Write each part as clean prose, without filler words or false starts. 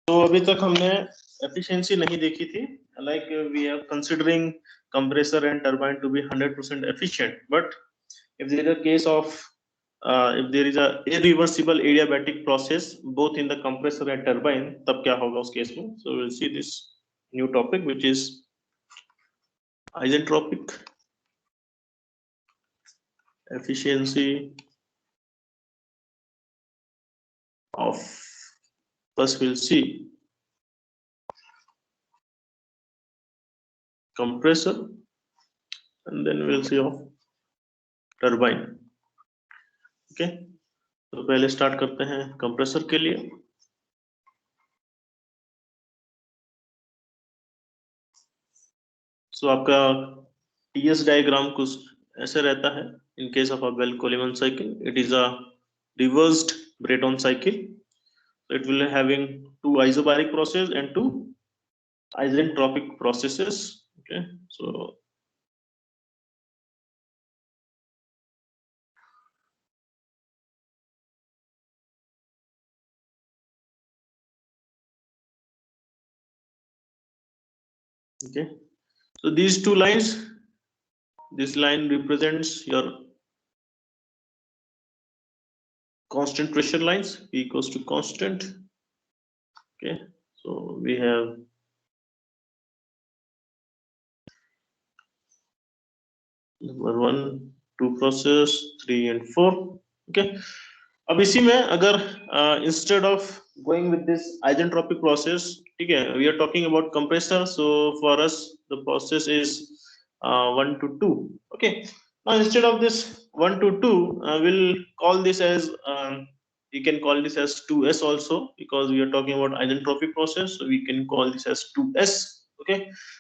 तो अभी तक हमने एफिशिएंसी नहीं देखी थी, like we are considering compressor and turbine to be 100% efficient, but if there is a case of if there is a irreversible adiabatic process both in the compressor and turbine, तब क्या होगा उस case में? So we'll see this new topic which is isentropic efficiency of, first we'll see compressor and then we'll see of turbine. Okay तो पहले start करते हैं compressor के लिए। सो आपका टीएस डायग्राम कुछ ऐसे रहता है। In case of a Bell Coleman cycle it is a reversed Breton cycle, so it will having two isobaric process and two isentropic processes. Okay, so okay, so these two lines, this line represents your constant pressure lines, P equals to constant. Okay, so we have number 1 2 process 3 and 4. Okay, अब इसी में अगर instead of going with this isentropic process, ठीक है, we are talking about compressor, so for us the process is 1 to 2. Okay, now instead of this 1 to 2 we'll call this as you can call this as 2s also, because we are talking about isentropic process, so we can call this as 2s. Okay,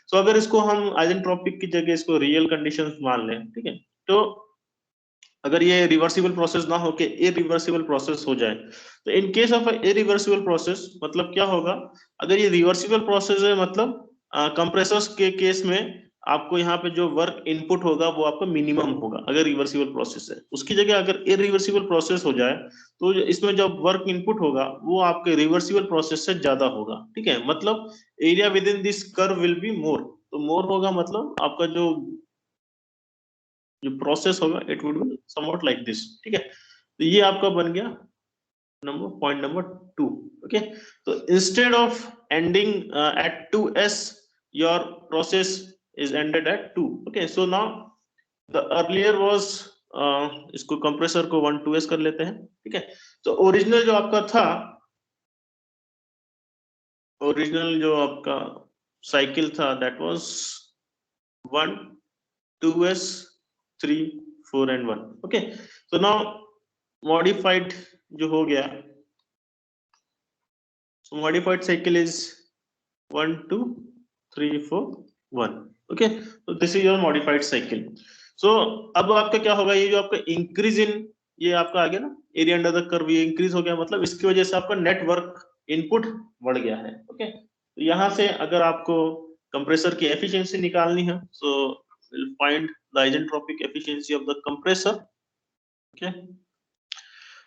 so अगर इसको हम आइजेंट्रोपिक की जगह इसको real conditions मान लें, ठीक है, तो अगर ये रिवर्सिबल प्रोसेस ना होके इरिवर्सिबल प्रोसेस हो जाए, तो इन केस ऑफ इरिवर्सिबल प्रोसेस मतलब क्या होगा? अगर ये रिवर्सिबल प्रोसेस है मतलब कंप्रेसर्स के केस में आपको यहाँ पे जो वर्क इनपुट होगा वो आपका मिनिमम होगा अगर रिवर्सिबल प्रोसेस है। उसकी जगह अगर इरिवर्सिबल प्रोसेस हो जाए तो इसमें जो वर्क इनपुट होगा वो आपके रिवर्सिबल प्रोसेस से ज्यादा होगा, ठीक है, मतलब area with in this curve will be more, तो मोर होगा मतलब आपका जो प्रोसेस होगा it would be somewhat like this, ठीक है। तो ये आपका बन गया पॉइंट नंबर 2। ओके, तो instead of ending eight 2s your process is ended at 2। Okay, so now the earlier was, इसको कंप्रेसर को 1 2s कर लेते हैं, ठीक है। तो ओरिजिनल जो आपका था, ओरिजिनल जो आपका साइकिल था that was 1 2s 3 4 and 1। Okay, so now modified जो हो गया, so modified cycle is 1 2 3 4 1। Okay, so this is your modified cycle। so अब आपका क्या होगा, ये जो आपका इंक्रीज इन, ये आपका आ गया ना एरिया अंडर द कर्व, ये इंक्रीज हो गया, मतलब इसकी वजह से आपका नेटवर्क इनपुट बढ़ गया है। ओके, तो यहाँ से अगर आपको कंप्रेसर की एफिशिएंसी निकालनी है, so we'll find the isentropic efficiency of the compressor। okay,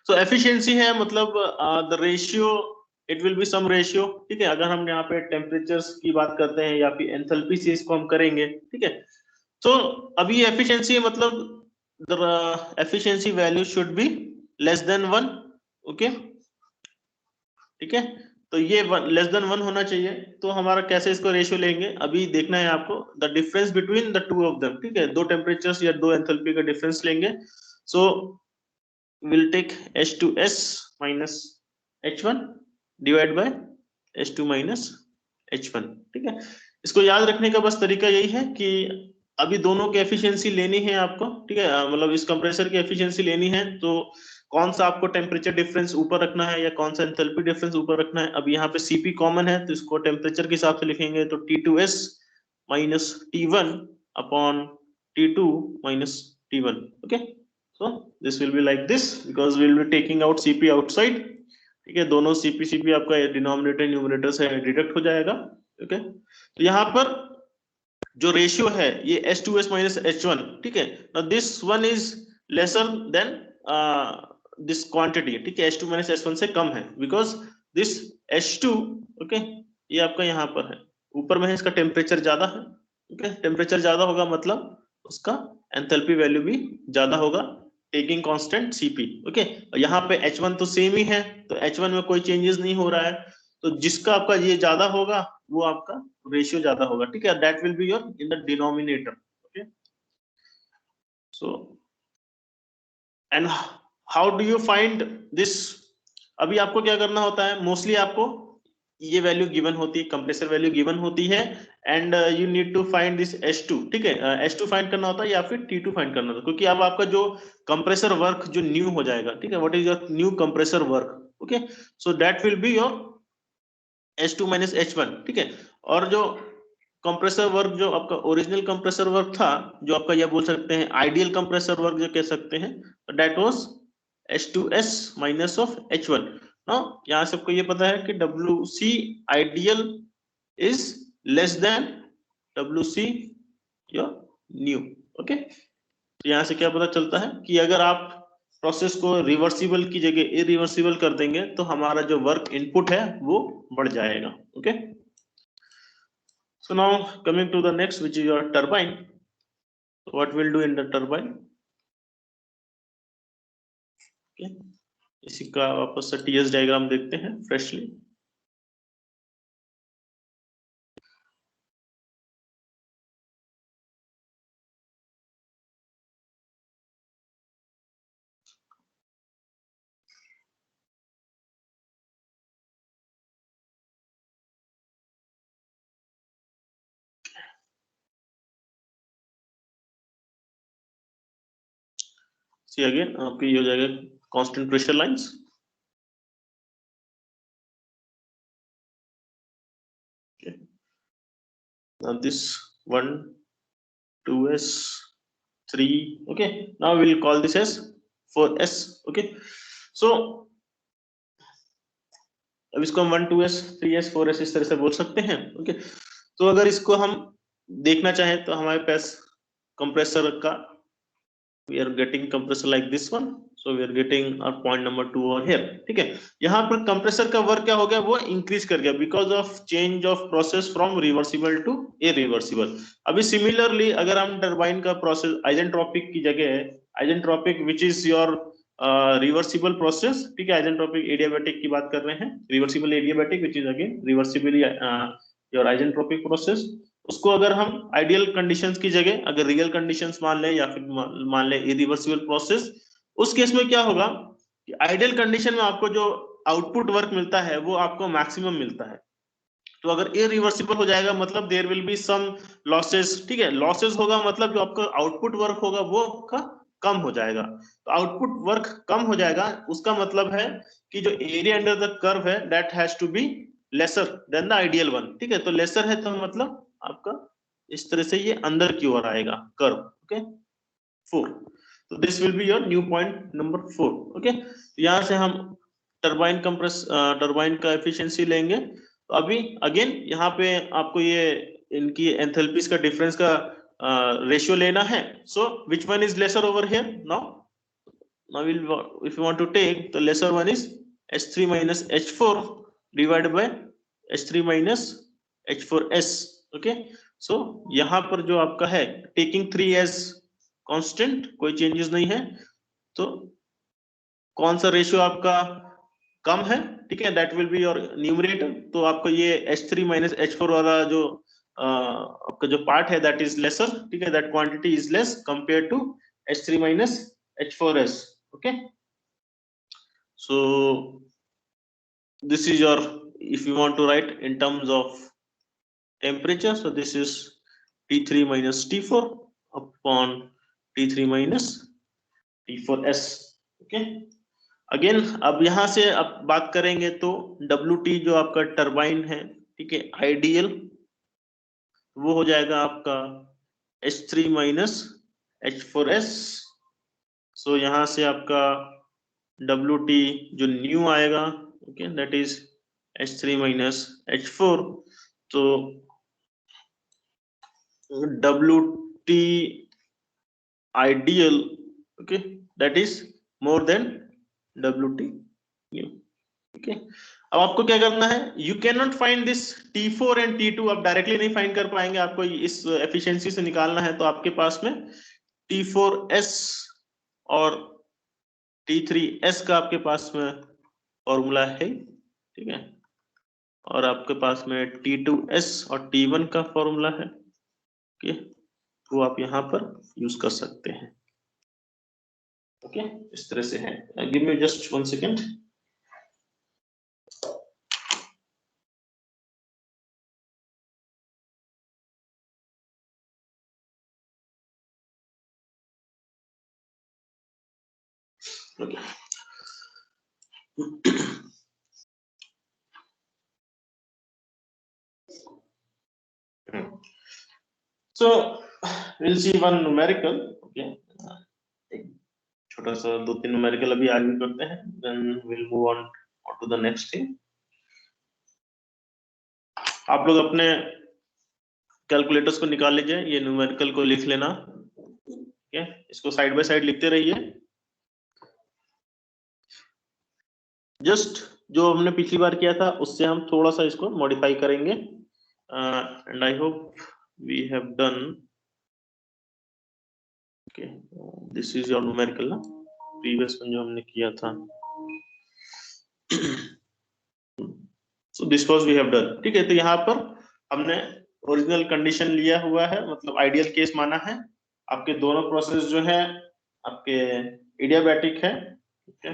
so efficiency है मतलब the ratio, it will be some ratio, ठीक है। अगर हम यहाँ पे टेम्परेचर्स की बात करते हैं या फिर एंथैल्पी से इसको हम करेंगे, ठीक है। तो अभी एफिशिएंसी है मतलब the efficiency value should be less than 1। Okay, ठीक है, तो ये लेस देन 1 होना चाहिए। तो हमारा कैसे इसको रेशियो लेंगे अभी देखना है आपको, the difference between the two of them, ठीक है, दो टेम्परेचर्स या दो एंथैल्पी का डिफरेंस लेंगे। So will take H2S minus H1 divide by H2 minus H1, ठीक है। इसको याद रखने का बस तरीका यही है कि अभी दोनों की एफिशिएंसी लेनी है आपको, ठीक है, मतलब इस कंप्रेसर की एफिशिएंसी लेनी है, तो कौन सा आपको टेम्परेचर डिफरेंस ऊपर रखना है या कौन सा एंथैल्पी डिफरेंस ऊपर रखना है। अब यहाँ पे Cp कॉमन है तो इसको टेम्परेचर के हिसाब से लिखेंगे, तो T2s minus T1 upon T2 minus T1। Okay, so this will be like this because we will be taking out Cp outside, ठीक है, दोनों Cp आपका डिनोमिनेटर न्यूमरेटर से डिडक्ट हो जाएगा। ओके, तो यहाँ पर जो रेशियो है ये H2S minus H1, ठीक है, now this one is lesser than this quantity, ठीक है, H2 minus H1 से कम है, बिकॉज दिस H2, ओके, ये आपका यहाँ पर है, ऊपर में है, इसका टेम्परेचर ज्यादा है, ओके, टेम्परेचर ज्यादा होगा मतलब उसका एंथैल्पी वैल्यू भी ज्यादा होगा, टेकिंग कांस्टेंट Cp, ओके। यहाँ पे H1 तो सेम ही है, तो H1 में कोई चेंजेस नहीं हो रहा है, तो जिसका आपका ये ज्यादा होगा वो आपका रेशियो ज्यादा होगा, ठीक है, that will be your in the denominator, okay. So and how do you find this? अभी आपको क्या करना होता है, मोस्टली आपको ये वैल्यू गिवन होती है, कंप्रेसर वैल्यू गिवन होती है, and you need to find this H2, ठीक है, H2 फाइंड करना होता है या फिर T2 फाइंड करना होता है, क्योंकि अब आपका जो कंप्रेसर वर्क जो न्यू हो जाएगा, ठीक है, what is your new compressor work, okay, so that will be your H2 minus H1, ठीक है। और जो कंप्रेसर वर्क जो आपका ओरिजिनल कंप्रेसर वर्क था, जो आपका ये बोल सकते हैं आइडियल कंप्रेसर वर्क जो कह सकते हैं, that was H2S minus of H1। ना यहाँ से आपको ये पता है कि WC ideal is less than WC your new, okay. तो यहाँ से क्या पता चलता है कि अगर आप प्रोसेस को रिवर्सिबल की जगह इरिवर्सिबल कर देंगे तो हमारा जो वर्क इनपुट है वो बढ़ जाएगा, okay. So now coming to the next, which is your turbine. So what we'll do in the turbine? Okay. इसी का वापस से TS डायग्राम देखते हैं फ्रेशली। See again आपकी ये हो जाएगा constant pressure lines. Okay. Now this 1, 2s, 3. Okay. Now we'll call this as 4s. Okay. So अब इसको हम 1, 2s, 3s, 4s इस तरह से बोल सकते हैं, ओके। तो अगर इसको हम देखना चाहें तो हमारे पास कंप्रेसर का we are getting compressor like this one, so we are getting our point number 2 over here, ठीक है। यहाँ पर कंप्रेसर का वर्क क्या हो गया, वो इंक्रीज कर गया because of change of process from reversible to irreversible. अभी सिमिलरली अगर हम टरबाइन का प्रोसेस आइजेंट्रोपिक की जगह isentropic which is your reversible process, ठीक है, आइजेंट्रोपिक एडियाबैटिक की बात कर रहे हैं, reversible adiabatic which is again reversibly your isentropic process, उसको अगर हम आइडियल कंडीशंस की जगह अगर रियल कंडीशंस मान ले या फिर मान ले इरिवर्सिबल प्रोसेस, उस केस में क्या होगा कि आइडियल कंडीशन में आपको जो आउटपुट वर्क मिलता है वो आपको मैक्सिमम मिलता है। तो अगर इरिवर्सिबल हो जाएगा मतलब there will be some losses, ठीक है, लॉसेस होगा मतलब जो आपका आउटपुट वर्क होगा वो आपका कम हो जाएगा। तो आउटपुट वर्क कम हो जाएगा उसका मतलब है कि जो एरिया अंडर द कर्व है that has to be lesser than the ideal one, ठीक है। तो लेसर है तो मतलब आपका इस तरह से ये अंदर की ओर आएगा कर्व, ओके। 4, तो this will be your new point number 4, okay. यहाँ से हम टरबाइन का एफिशिएंसी लेंगे। तो अभी अगेन यहाँ पे आपको ये इनकी एंथैल्पीज का डिफरेंस का रेशियो लेना है। So which one is lesser over here now if you want to take the lesser one is H3 minus H4 divided by H3 minus H4s, okay। so यहाँ पर जो आपका है taking 3 as constant, कोई changes नहीं है, तो कौन सा रेशियो आपका कम है, ठीक है, that will be your numerator. तो आपको ये H3 माइनस H4 वाला जो आपका जो पार्ट है दैट इज लेसर, ठीक है, that quantity is less compare to H3 minus H4s, okay। So this is your, if you want to write in terms of temperature, so this is T3 minus T4 upon T3 minus T4s, okay। Again अब यहाँ से अब बात करेंगे तो WT जो आपका turbine है, ठीक है, आइडियल वो हो जाएगा आपका H3 माइनस H4s। सो यहाँ से आपका WT जो न्यू आएगा, okay, that is H3 minus H4। तो WT ideal, okay, that is more than WT new, ठीक है, अब आपको क्या करना है, you can not find this T4 and T2, आप डायरेक्टली नहीं फाइंड कर पाएंगे, आपको इस एफिशिएंसी से निकालना है। तो आपके पास में T4S और T3S का आपके पास में फॉर्मूला है, ठीक है, और आपके पास में T2S और T1 का फॉर्मूला है, ओके, वो आप यहाँ पर यूज कर सकते हैं। ओके, इस तरह से है। Give me just 1 second. Okay, so we'll see one numerical, okay, एक छोटा सा 2-3 न्यूमेरिकल अभी आगे करते हैं, then we'll move on to the next thing। आप लोग अपने कैलकुलेटर्स को निकाल लीजिए, ये न्यूमेरिकल को लिख लेना, ठीक है, इसको साइड बाय साइड लिखते रहिए। जस्ट जो हमने पिछली बार किया था उससे हम थोड़ा सा इसको मॉडिफाई करेंगे, and I hope we have done. Okay, this is your numerical ना, प्रीवियस में जो हमने किया था। So this was we have done, ठीक है। तो यहाँ पर हमने ओरिजिनल कंडीशन लिया हुआ है, मतलब आइडियल केस माना है। आपके दोनों प्रोसेस जो है आपके एडियाबैटिक है, ठीक है।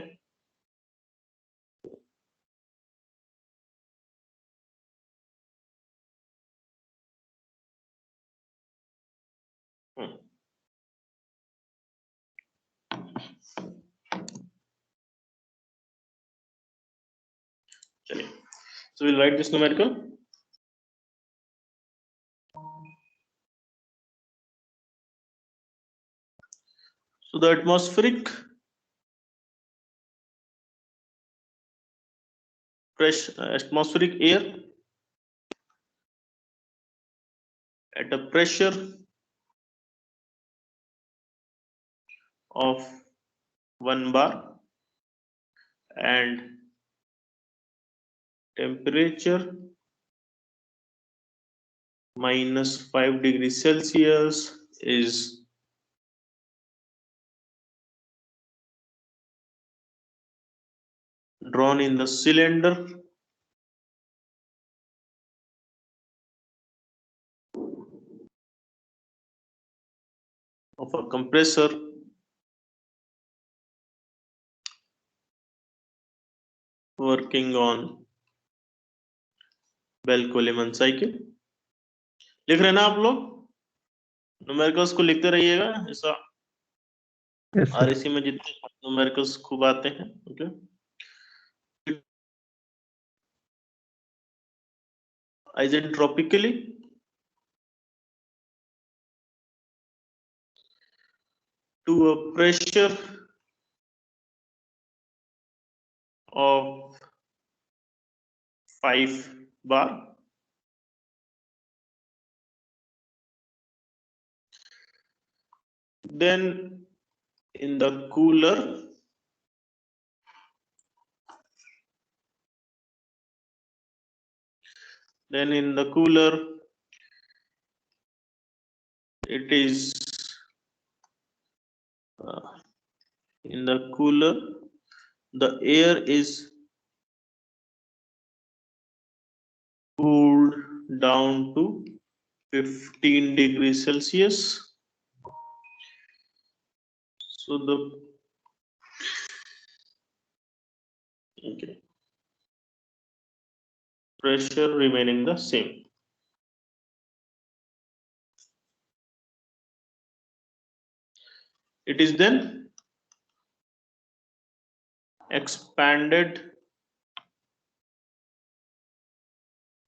चलिए, so we'll write this numerical। So the atmospheric pressure, atmospheric air at a pressure of 1 bar and temperature -5 degrees Celsius is drawn in the cylinder of a compressor working on Bell-Coleman cycle। लिख रहे हैं ना आप लोग, numericals को लिखते रहिएगा, ऐसा आरएसी में जितने न्यूमेरिकल्स खूब आते हैं, okay. Isentropically to a pressure of 5 bar, then in the cooler it is in the cooler the air is cooled down to 15 degrees Celsius, so the pressure remaining the same। It is then expanded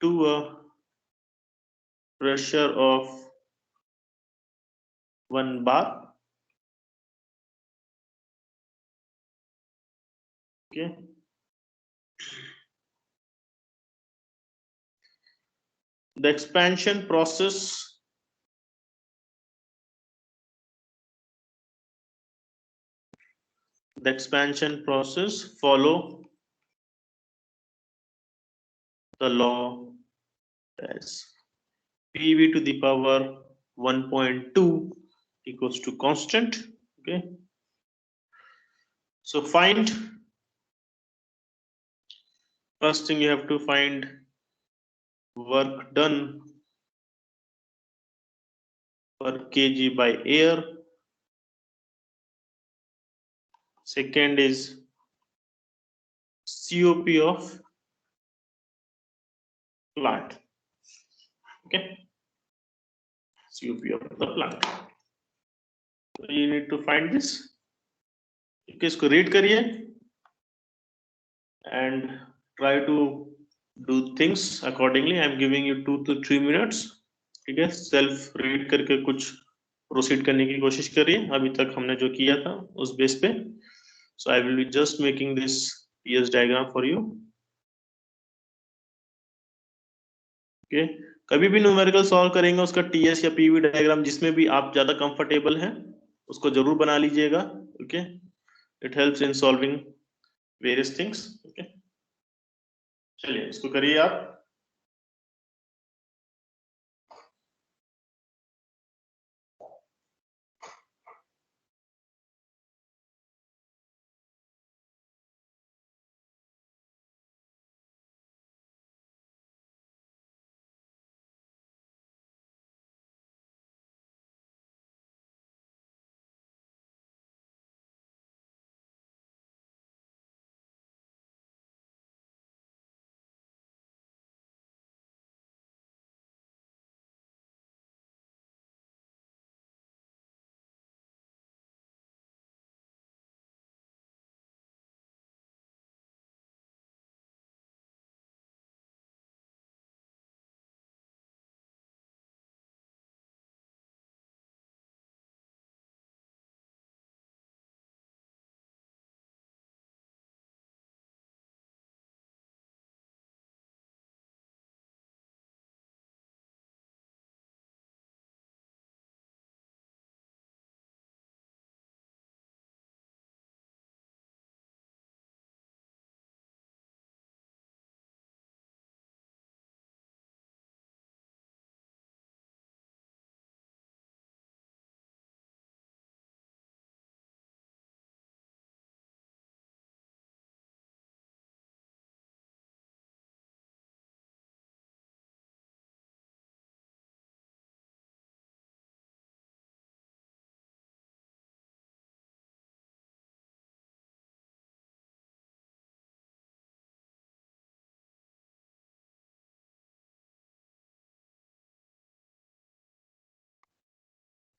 to a pressure of 1 bar, okay। The expansion process follow the law as PV to the power 1.2 equals to constant. Okay, so find, first thing you have to find work done per kg by air. Second is COP of plant. Okay, COP of the plant. So you need to find this. Okay, इसको read करिए and try to do things accordingly. I am giving you 2 to 3 minutes. ठीक है, self read करके कुछ proceed करने की कोशिश करिए अभी तक हमने जो किया था उस बेस पे. So I will be just making this PS diagram for you. Okay, कभी भी न्यूमेरिकल सॉल्व करेंगे उसका टीएस या पीवी डायग्राम जिसमें भी आप ज्यादा कंफर्टेबल हैं उसको जरूर बना लीजिएगा. Okay, it helps in solving various things. Okay, चलिए इसको करिए आप.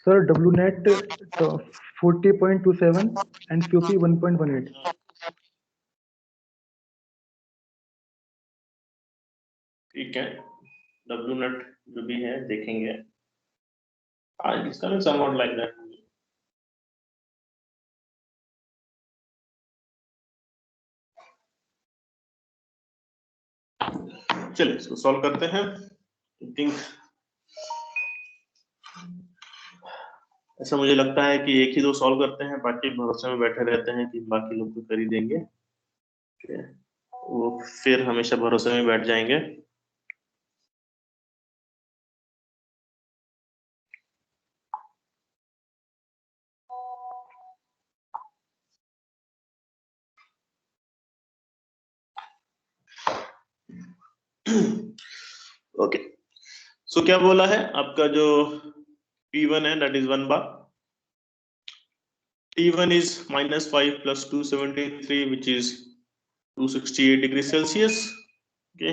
Sir, WNet 40.27 and COP 1.18. ठीक है, WNet जो भी है देखेंगे. It's coming somewhat like that. चलिए इसको सॉल्व करते हैं. I think ऐसा मुझे लगता है कि एक ही दो सॉल्व करते हैं, बाकी भरोसे में बैठे रहते हैं कि बाकी लोग तो कर ही देंगे. वो फिर हमेशा भरोसे में बैठ जाएंगे. ओके, सो क्या बोला है आपका जो P1 है that is 1 bar. T1 is -5 plus 273 which is 268 degrees Celsius. Okay,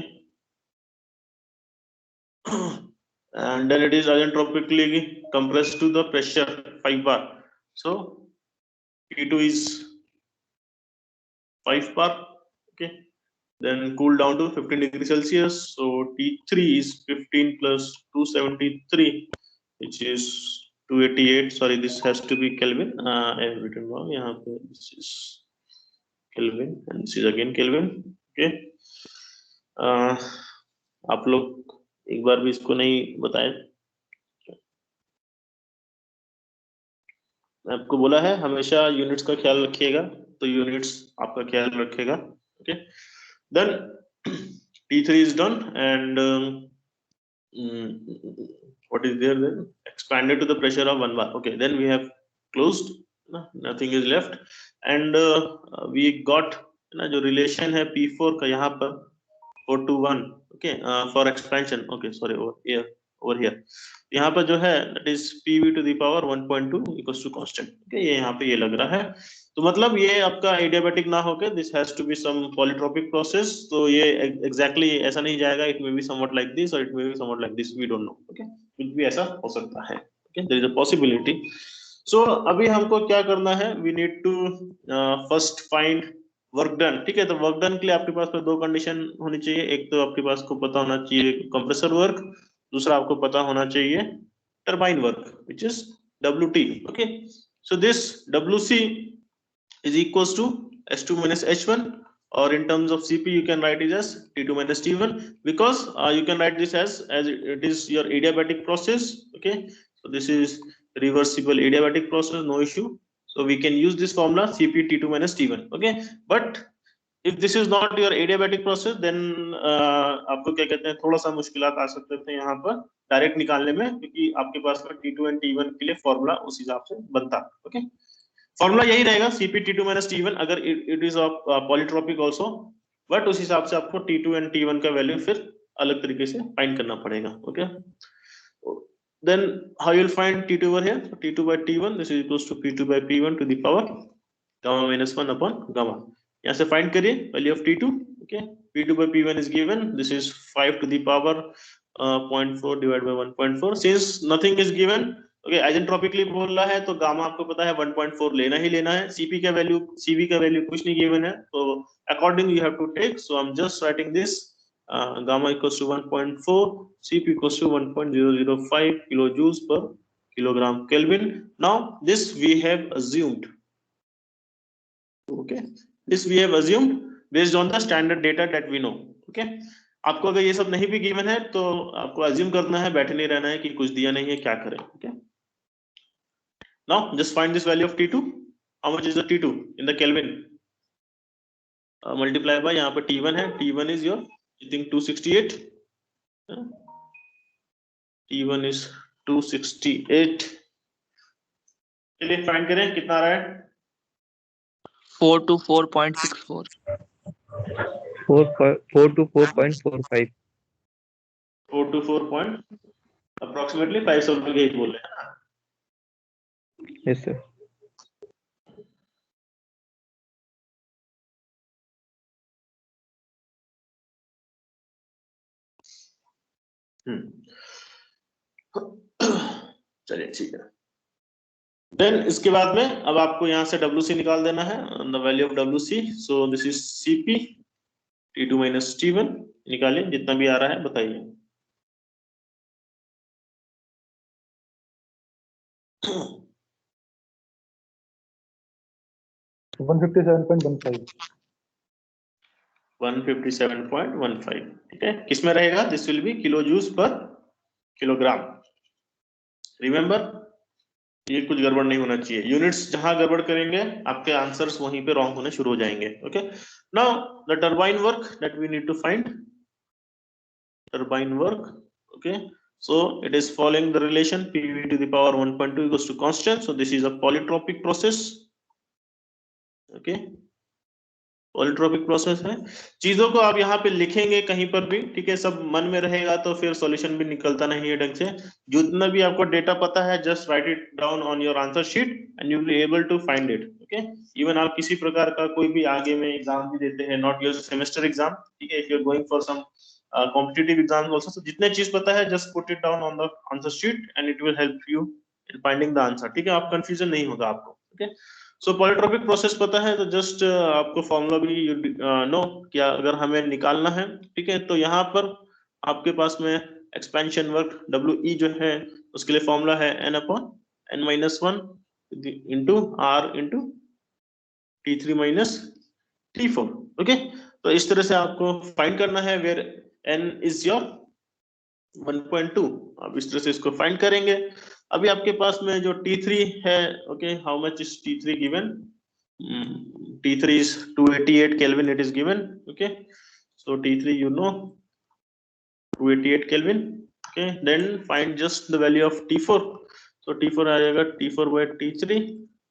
and then it is isentropically compressed to the pressure 5 bar. So T2 is 5 bar. Okay, then cool down to 15 degrees Celsius. So T3 is 15 plus 273 which is 288. Sorry, this has to be Kelvin. I have written wrong. यहाँ पे this is Kelvin and this is again Kelvin. Okay, आप लोग एक बार भी इसको नहीं बताए. आपको बोला है हमेशा यूनिट्स का ख्याल रखिएगा, तो यूनिट्स आपका ख्याल रखेगा. Okay, then T3 is done, and what is there then? Expanded to the pressure of 1 bar. Okay, then we have closed, nothing is left, and we got ना जो relation है P4 का यहाँ पर 4 to 1. Okay, for expansion. Okay, sorry, over here यहाँ पर जो है that is PV to the power 1.2 equals to constant. Okay, ये यहाँ पे ये लग रहा है, तो मतलब ये आपका adiabatic ना होके this has to be some polytropic process. तो ये exactly ऐसा नहीं जाएगा, it may be somewhat like this or it may be somewhat like this, we don't know. Okay, कुछ भी ऐसा हो सकता है. Okay, there is a possibility. So अभी हमको क्या करना है, we need to first find work done. ठीक है, तो वर्क डन के लिए आपके पास दो कंडीशन होनी चाहिए. एक तो आपके पास को पता होना चाहिए कंप्रेसर वर्क, दूसरा आपको पता होना चाहिए turbine work, which is WT. Okay, so this WC is equals to S2 minus H1, or in terms of CP you can write it as T2 minus T1, because you can write this as it is your adiabatic process. Okay, so this is reversible adiabatic process, no issue. So we can use this formula CP T2 minus T1. Okay, but if this is not your adiabatic process, then आपको क्या कहते हैं, थोड़ा सा मुश्किलात आ सकते थे यहाँ पर डायरेक्ट निकालने में, क्योंकि आपके पास में T2 and T1 के लिए फॉर्मूला उस हिसाब से बनता. ओके, फॉर्मूला यही रहेगा CP T2 minus T1 अगर it is of polytropic also, but उस हिसाब से आपको T2 and T1 का वैल्यू फिर अलग तरीके से फाइंड करना पड़ेगा. Okay, then how you'll find T2 over here? So T2 by T1, this is equals to P2 by P1 to the power gamma minus 1 upon gamma. यहाँ से find करिए value of T2. Okay, P2 by P1 is given, this is 5 to the power 0.4 divided by 1.4. Since nothing is given, okay, isentropically बोल रहा है तो gamma आपको पता है 1.4 लेना ही लेना है. CP का वैल्यू, CV का वैल्यू कुछ नहीं given है, तो accordingly you have to take. So I'm just writing this. Gamma equals to 1.4, CP equals to 1.005 kilojoules per kilogram Kelvin. Now this we have assumed. Okay, this we have assumed based on the standard data that we know. Okay, आपको अगर ये सब नहीं भी given है तो आपको assume करना है, बैठे नहीं रहना है कि कुछ दिया नहीं है क्या करें. Okay, now just find this value of T2. How much is the T2 in the Kelvin? Multiply by यहाँ पर T1 है, T1 is your I think 268. T1 is 268. चलिए फाइंड करें कितना आ रहा है. 4 to 4.64. 4 to 4.45. 4 to 4 point approximately 5 सब लोग यही बोल रहे हैं. Yes sir. चलिए ठीक है. देन इसके बाद में अब आपको यहाँ से WC निकाल देना है, the value of WC. So this is CP T2 minus T1. निकालिए जितना भी आ रहा है बताइए. So 157.15. 157.15. ठीक है, किसमें रहेगा? This will be kilo joules per kilogram. Remember, ये कुछ गड़बड़ नहीं होना चाहिए. यूनिट्स जहां गड़बड़ करेंगे आपके आंसर्स वहीं पे रॉन्ग होने शुरू हो जाएंगे. Okay, now the turbine work that we need to find. Turbine work. Okay, so it is following the relation PV to the power 1.2 equals to constant. So this is a polytropic process. Okay, polytropic process है. चीजों को आप यहाँ पे लिखेंगे कहीं पर भी, ठीक है, सब मन में रहेगा तो फिर सॉल्यूशन भी निकलता नहीं है ढंग से. जितना भी आपको डेटा पता है just write it down on your answer sheet and you will be able to find it. Okay, even आप किसी प्रकार का कोई भी आगे में एग्जाम भी देते हैं, नॉट योर सेमेस्टर एग्जाम, ठीक है, if you are going for some competitive exam also, so जितने चीज पता है just put it down on the answer sheet and it will help you in finding the answer. ठीक है, आप confusion नहीं होगा आपको. ओके, सो पॉलीट्रोपिक प्रोसेस पता है तो जस्ट आपको फॉर्मूला भी नो क्या अगर हमें निकालना है. ठीक है, तो यहाँ पर आपके पास में एक्सपेंशन वर्क WE जो है उसके लिए फॉर्मूला है N/N-1 into R into T3 minus T4. Okay, तो इस तरह से आपको फाइंड करना है वेयर N इज योर 1.2. आप इस तरह से इसको फाइंड करेंगे. अभी आपके पास में जो T3 है, okay, how much is T3 given? T3 is 288 Kelvin, it is given. Okay, so T3 you know 288 Kelvin. Okay, then find just the value of T4. So T4 आ जाएगा T4 by T3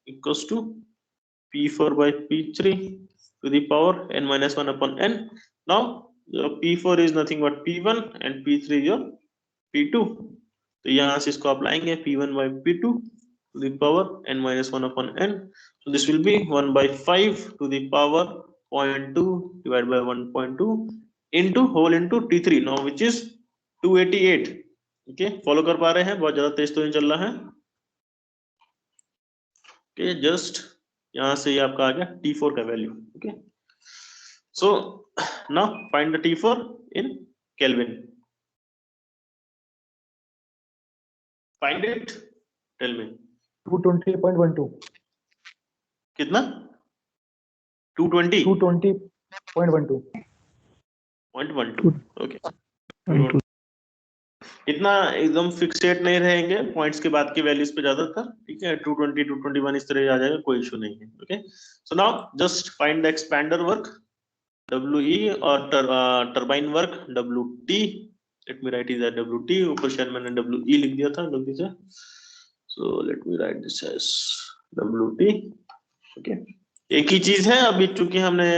equals to P4 by P3 to the power n minus 1 upon n. Now your P4 is nothing but P1 and P3 is your P2. तो यहाँ से इसको आप लाएंगे P1 by P2 to the power n minus 1 upon n. So this will be 1 by 5 to the power 0.2 divided by 1.2 into whole into T3 now which is 288. Okay, follow कर पा रहे हैं? बहुत ज्यादा तेज तो नहीं चल रहा है. Okay, just यहाँ से ये आपका आ गया T4 का value. Okay, so now find the T4 in Kelvin. Find it. Tell me. 220.12. कितना? 220. 220.12. 0.12. Okay. इतना एकदम फिक्सेट नहीं रहेंगे पॉइंट्स के बाद की वैल्यूज पे ज्यादातर. ठीक है, 220 221 इस तरह आ जाएगा, कोई इशू नहीं है. Okay, so now just find the expander work WE और turbine work WT. Late me right is WT. ऊपर शायद मैंने WE लिख दिया था गलती से, so let me write this as WT. Okay, एक ही चीज है. अभी चूंकि हमने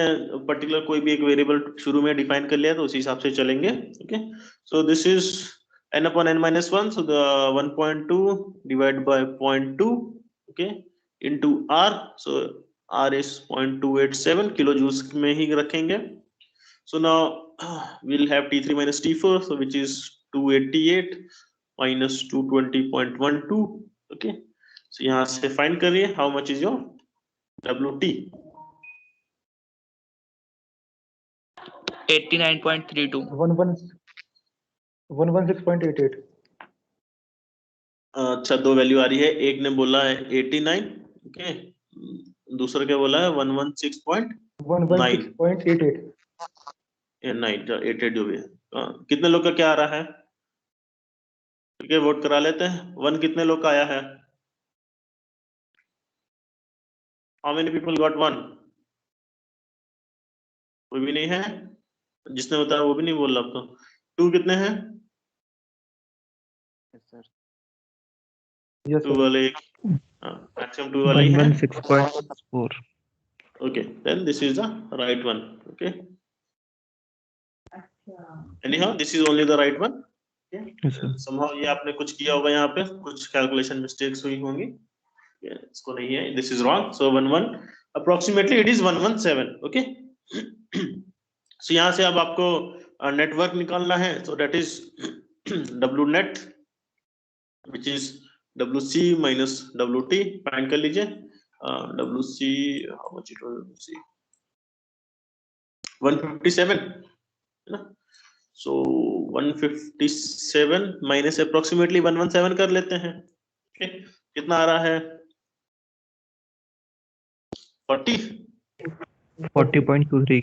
पर्टिकुलर कोई भी एक वेरिएबल शुरू में डिफाइन कर लिया तो उसी हिसाब से चलेंगे. Okay, so this is n upon n minus 1, so the 1.2 divided by 0.2, okay, into R. So R is 0.287 kilojoules में ही रखेंगे. So now we'll have T3 minus T4, so which is 288 minus 220.12. Okay, so यहाँ से find करिए how much is your WT. 89.32. 116.88. अच्छा, दो value आ रही है. एक ने बोला है 89. ओके, दूसरा क्या बोला है? 116.9. 116.88. 88 जो भी है. कितने लोग का क्या आ रहा है? ठीक है, वोट करा लेते हैं. 1 कितने लोग का आया है? How many people got 1? कोई भी नहीं है. जिसने बताया वो भी नहीं बोल रहा. अब तो 2 कितने हैं? Yes, 2 sir. वाले मैक्सिमम 2 वाले ही हैं. 116.4. Okay, then this is the right one. Okay, anyhow this is only the right one. Yes, sir. somehow ये आपने कुछ किया होगा, यहाँ पे कुछ कैलकुलेशन मिस्टेक्स हुई होंगी. इसको नहीं है, this is wrong. So 11 approximately it is 117. Okay, so यहाँ से अब आपको नेटवर्क निकालना है. So that is W net which is WC minus WT. Find कर लीजिए. WC how much it was? WC 157 है ना. So 157 minus approximately 117 कर लेते हैं. Okay, कितना आ रहा है? 40.23.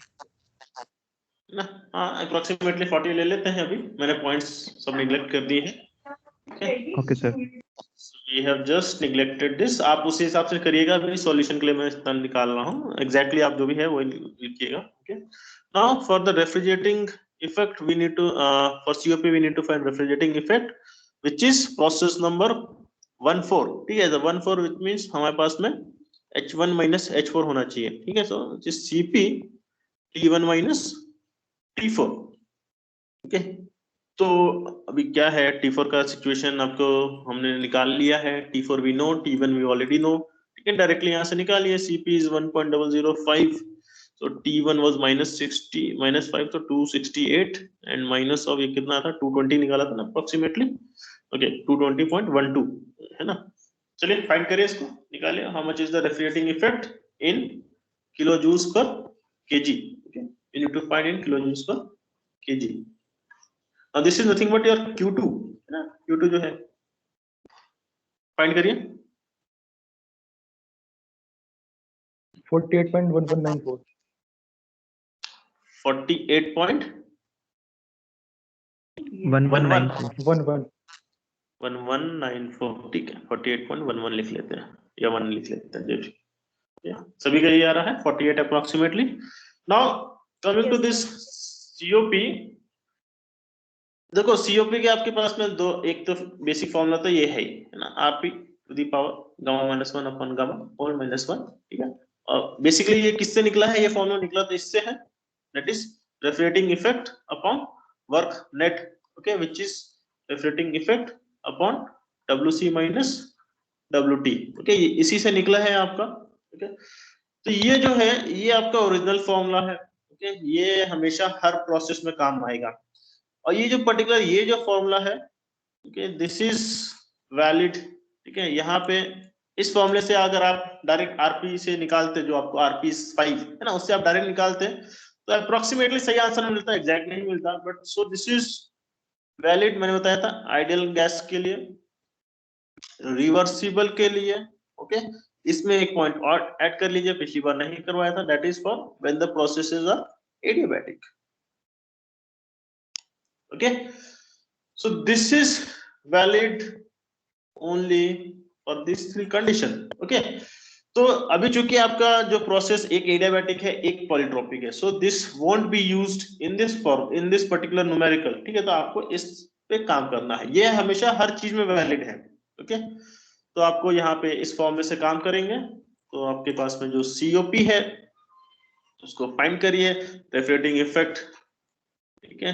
ना, हाँ, approximately 40 ले लेते हैं. अभी मैंने पॉइंट्स सब निगलेक्ट कर दिए हैं. Okay, sir. We have just neglected this. आप उसी हिसाब से करिएगा. अभी सॉल्यूशन के लिए मैं इतना निकाल रहा हूँ. Exactly आप जो भी है वो लिखिएगा. Okay. Now for the refrigerating effect we need to for COP we need to find refrigerating effect which is process number 14. ठीक है, 14 which means हमारे पास में H1 minus H4 होना चाहिए. ठीक है, so which is CP T1 minus T4. Okay. तो अभी क्या है T4 का सिचुएशन आपको हमने निकाल लिया है. T4 we know, T1 we already know. ठीक है, डायरेक्टली यहाँ से निकालिए. CP is 1.005. So T1 was minus 5 तो 268 and minus of ये कितना था? 220 निकाला था ना approximately. Okay, 220.12 है ना. चलिए फाइंड करिए, इसको निकालिए. How much is the refrigerating effect in kilojoules per kg? Okay, you need to find in kilojoules per kg. Now this is nothing but your Q2 है ना. Q2 जो है फाइंड करिए. 48.1194. 48.1194. 11. ठीक है, 48.11 लिख लेते हैं या 1 लिख लेते हैं. सभी का ये आ रहा है 48 approximately. Now coming to this COP. देखो सीओपी के आपके पास में दो, एक तो बेसिक फॉर्मूला तो ये है ही, है ना, RP to the power gamma minus one upon gamma और माइनस वन, ठीक है। और बेसिकली ये किससे निकला है, ये फॉर्मूला निकला तो इससे है, that is refrigerating effect upon work net, okay, which is refrigerating effect upon W minus WT, okay, इसी से निकला है आपका, ओके। तो ये जो है ये आपका ओरिजिनल फॉर्मूला है, ओके, ये हमेशा हर प्रोसेस में काम आएगा। और ये जो पर्टिकुलर ये जो फॉर्मूला है, ओके, दिस इज वैलिड, ठीक है। यहाँ पे इस फॉर्मूले से अगर आप डायरेक्ट आरपी से निकालते, जो आपको आरपी 5 है ना, उससे आप डायरेक्ट निकालते तो अप्रोक्सीमेटली सही आंसर मिलता है, एग्जैक्ट नहीं मिलता, but so this is valid. मैंने बताया था आइडियल गैस के लिए, रिवर्सिबल के लिए, ओके। इसमें एक पॉइंट और ऐड कर लीजिए, पिछली बार नहीं करवाया था, that is for when the processes are adiabatic, okay. So this is valid only for these three condition, okay। तो अभी चूंकि आपका जो प्रोसेस एक एडियाबैटिक है एक पॉलीट्रोपिक है, so this won't be used in this form, in this particular numerical, ठीक है। तो आपको इस पे काम करना है, ये हमेशा हर चीज में वैलिड है, ओके। तो आपको यहाँ पे इस फॉर्म से काम करेंगे, तो आपके पास में जो सीओपी है उसको फाइंड करिए, रेफ्रिजरेटिंग इफेक्ट, ठीक है,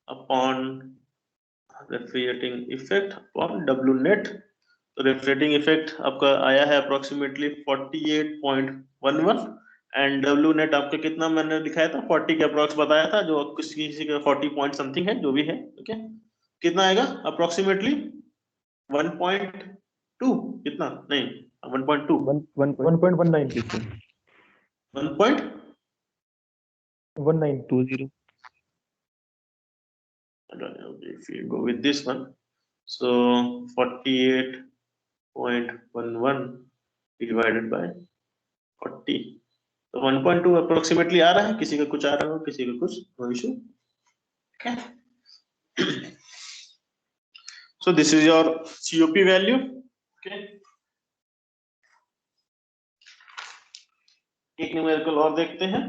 upon refrigerating effect upon W net. तो रेफ्रिजरेटिंग इफेक्ट आपका आया है अप्रोक्सीमेटली 48.11 एंड डब्ल्यू नेट आपका कितना मैंने दिखाया था, 40 के अप्रोक्स बताया था, जो किसी का 40 पॉइंट समथिंग है, जो भी है, ओके। कितना आएगा अप्रोक्सीमेटली 1.2, कितना नहीं 1.2 1.19 19 20 if you go with this one, so 48.11 divided by 40, तो 1.2 अप्रोक्सीमेटली आ रहा है, किसी का कुछ आ रहा हो, किसी का कुछ, no issue, okay। So this is your COP value, okay। एक न्यूमेरिकल और देखते हैं,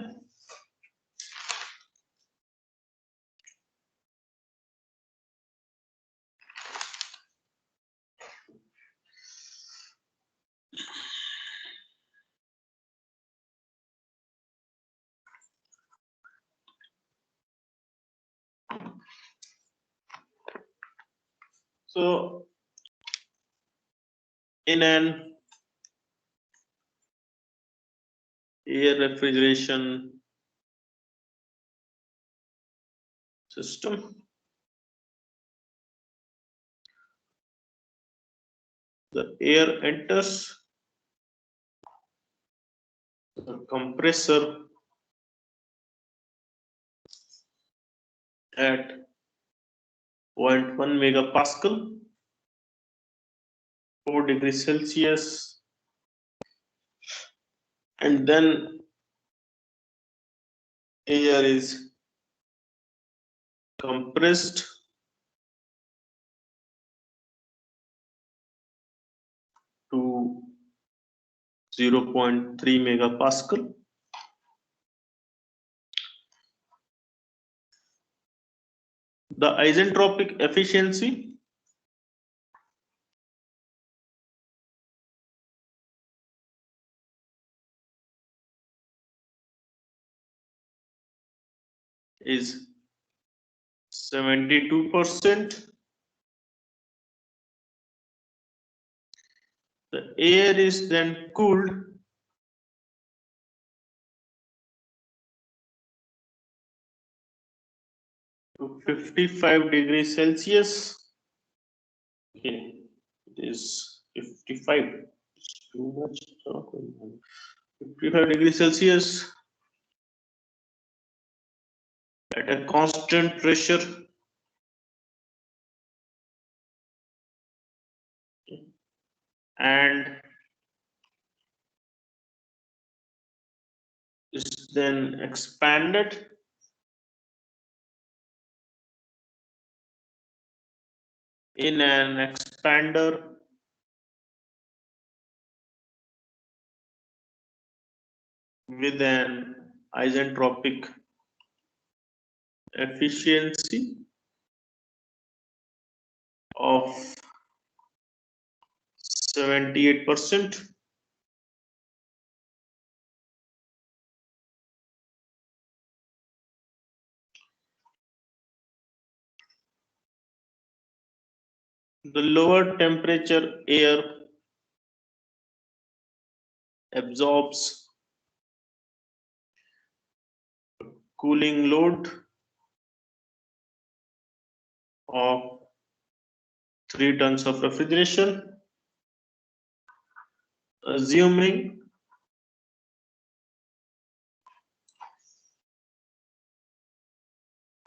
so in an air refrigeration system, the air enters the compressor at 0.1 megapascal, 4 degrees Celsius, and then air is compressed to 0.3 megapascal. The isentropic efficiency is 72%. The air is then cooled to 55 degrees Celsius. Okay, it is 55. It's too much. 55 degrees Celsius at a constant pressure. And is then expanded in an expander with an isentropic efficiency of 78%. The lower temperature air absorbs cooling load of 3 tons of refrigeration, assuming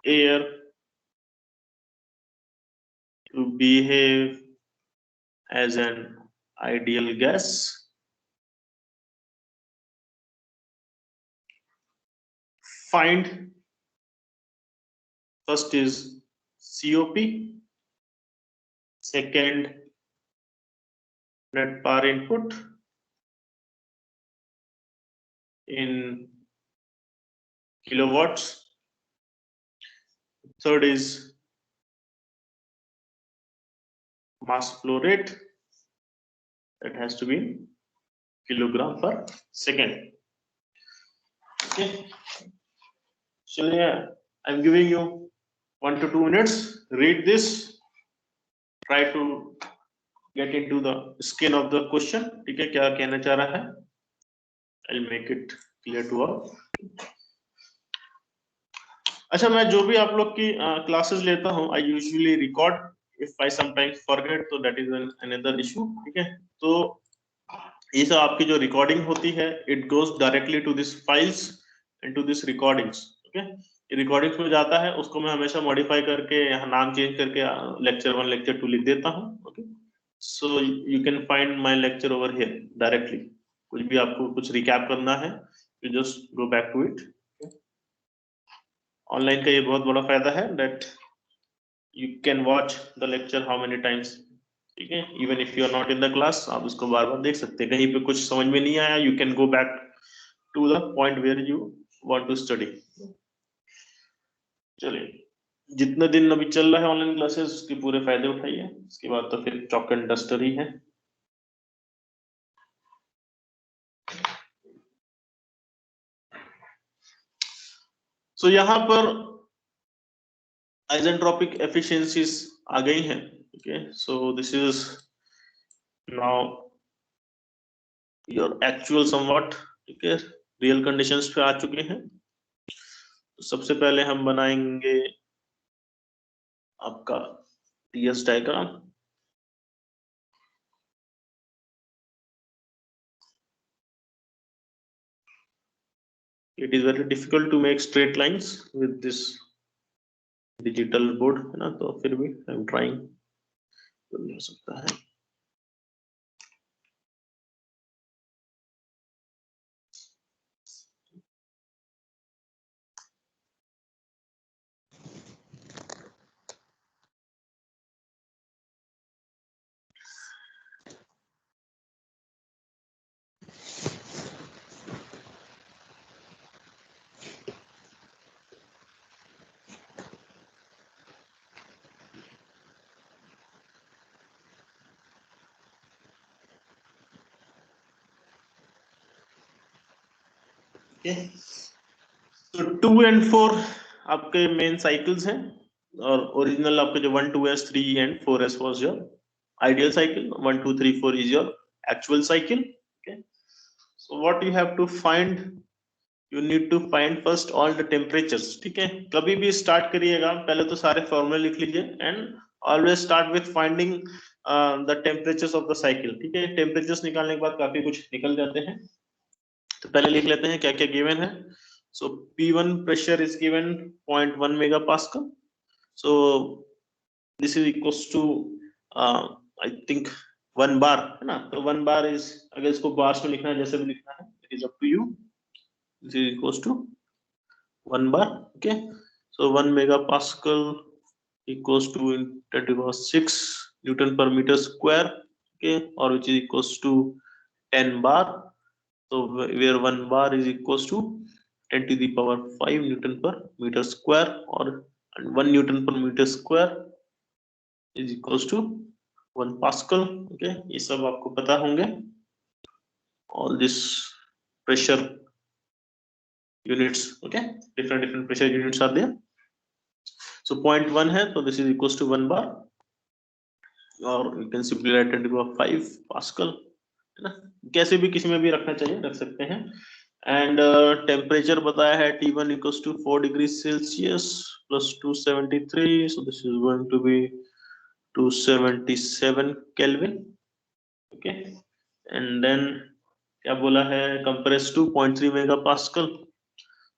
air to behave as an ideal gas. Find, first is COP, second net power input in kilowatts, third is mass flow rate, that has to be in kilogram per second. Okay, so yeah, I'm giving you 1 to 2 minutes, read this, try to get into the skin of the question. ठीक है, क्या कहना चाह रहा है? I'll make it clear to all. अच्छा, मैं जो भी आप लोग की क्लासेस लेता हूँ, I usually record. If I sometimes forget, तो that is another issue. ठीक है, तो ये सब आपकी जो रिकॉर्डिंग होती है, it goes directly to this files and to this recordings. Okay, recordings में जाता है, उसको मैं हमेशा मॉडिफाई करके यहाँ नाम चेंज करके लेक्चर 1 लेक्चर 2 लिख देता हूँ. Okay, so you can find my lecture over here directly. कुछ भी आपको कुछ रिकैप करना है, you just go back to it. Online का ये बहुत बड़ा फायदा है that you can watch the lecture how many times. ठीक है, even if you are not in the class, आप उसको बार बार देख सकते हैं. कहीं पे कुछ समझ में नहीं आया, you can go back to the point where you want to study. चलिए, जितने दिन अभी चल रहा है ऑनलाइन क्लासेस, उसके पूरे फायदे उठाइए. उसके बाद तो फिर चॉक एंड डस्टर ही है. सो यहाँ पर आइसेंट्रोपिक एफिशिएंसीज आ गई हैं. Okay, so this is now your actual somewhat. ठीक है, रियल कंडीशंस पे आ चुके हैं. तो सबसे पहले हम बनाएंगे आपका TS diagram. It is very difficult to make straight lines with this digital board, है ना, तो फिर भी I am trying. तो हो सकता है. Okay. तो 2 and 4 आपके मेन साइकिल्स हैं, और ओरिजिनल आपके जो 1 2s 3 and 4s was your ideal cycle. 1 2 3 4 is your actual cycle. Okay, so what you have to find, you need to find first all the temperatures. ठीक है, कभी भी स्टार्ट करिएगा पहले तो सारे फॉर्मूले लिख लीजिए and always start with finding the temperatures of the cycle. ठीक है, टेम्परेचर्स निकालने के बाद काफी कुछ निकल जाते हैं. तो पहले लिख लेते हैं क्या क्या गिवन है. So P1 pressure is given 0.1 megapascal. So this is equals to I think 1 bar, है ना. तो 1 बार इज, अगर इसको बार्स में लिखना है जैसे भी लिखना है, it is up to you. This is equals to 1 bar. Okay, so 1 megapascal equals to 10⁶ newton per metre square. Okay, और which is equals to 10 bar. So where 1 bar is equals to 10⁵ Newton per meter square, or 1 Newton per meter square. Is equals to 1 pascal. Okay, ये सब आपको पता होंगे। All this pressure units, okay, different pressure units are there. So 0.1 है तो this is equals to 1 bar, और you can simply write 10⁵ pascal, है ना, कैसे भी किसी में भी रखना चाहिए रख सकते हैं। एंड टेम्परेचर बताया है T1 equals to 4 degree Celsius plus 273, so this is going to be 277 Kelvin, okay, and then क्या बोला है, compress to 0.3 mega pascal,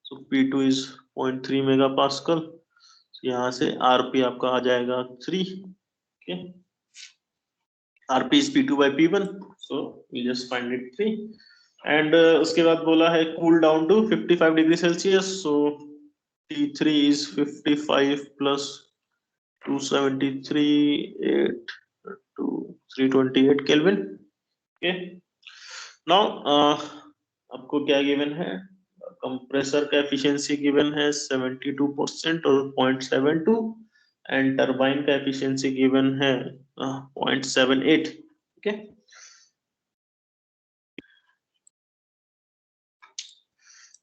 so P2 is 0.3 mega pascal, यहाँ से RP आपका आ जाएगा 3, okay, RP is P2 by P1, so we just find it 3, and उसके बाद बोला है cool down to 55 degree Celsius, so T3 is 55 plus 273 8 to 328 Kelvin, okay. Now आपको क्या गिवन है, कंप्रेसर का एफिशिएंसी गिवन है 72% और 0.72, एंड टरबाइन का एफिशिएंसी गिवन है 0.78, ओके।